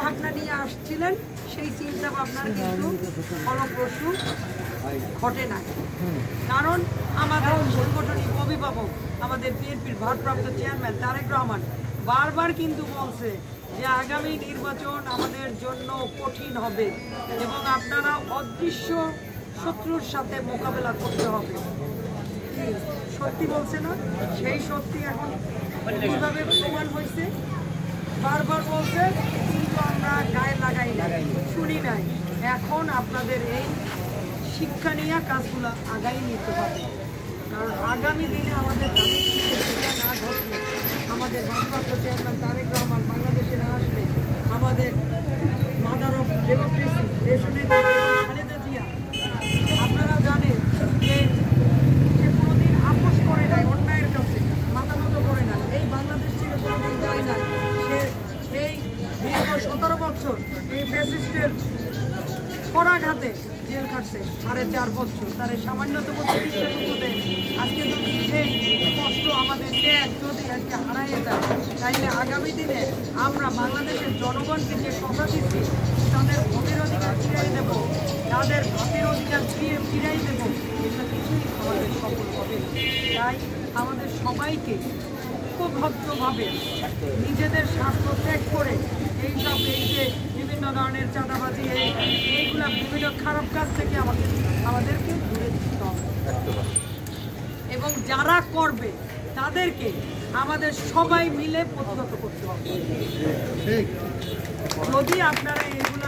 ভাবনা নিয়ে আসছিলেন সেই চিন্তা ভাবনার কিন্তু ফলপ্রসূ ঘটে না। কারণ আমাদের সাংগঠনিক অভিভাবক আমাদের বিএনপির ভারপ্রাপ্ত চেয়ারম্যান তারেক রহমান বারবার কিন্তু বলছে যে আগামী নির্বাচন আমাদের জন্য কঠিন হবে এবং আপনারা অদৃশ্য শত্রুর সাথে মোকাবেলা করতে হবে। সত্যি বলছে না? সেই সত্যি এখন কিভাবে প্রমাণ হয়েছে? বারবার বলছে কিন্তু আমরা গায়ে লাগাই নাই, শুনি নাই। এখন আপনাদের এই শিক্ষা নিয়ে কাজগুলো আগাই নিতে হবে, কারণ আগামী দিনে আমাদের না ঘটলে, আমাদের ভারপ্রাপ্ত চেয়ারম্যান তারেক রহমান বাংলাদেশে না আসলে, আমাদের মাদার অফ ডেমোক্রেসি দেশনেত্রী খালেদা জিয়া আপনারা জানেন যে কোনোদিন আপোষ করে নাই অন্যায়ের কাছে, মাথা নত করে না, এই বাংলাদেশ থেকে কোনোদিন যায় না। সে এই দীর্ঘ 17 বছর এই ফ্যাসিস্টের পরাঘাতে জেল কাটছে 4.5 বছর, তার সামান্যতম চিকিৎসাটুকু দেয়। আজকে যদি সেই কষ্ট আমাদের ন্যায় যদি আজকে হারাইয়ে যায়, তাইলে আগামী দিনে আমরা বাংলাদেশের জনগণকে যে কথা দিচ্ছি তাদের ভোটের অধিকার ফিরাই দেব, তাদের ভাতের অধিকার ফিরাই দেব, এটা কিছুই আমাদের সফল হবে। তাই আমাদের সবাইকে ঐক্যবদ্ধভাবে নিজেদের স্বার্থ ত্যাগ করে এই যে বিভিন্ন ধরনের চাঁদাবাজি এইগুলা বিভিন্ন খারাপ কাজ থেকে আমাদেরকে দূরে দিতে হবে এবং যারা করবে তাদেরকে আমাদের সবাই মিলে প্রতিহত করতে হবে। যদি আপনারা এইগুলো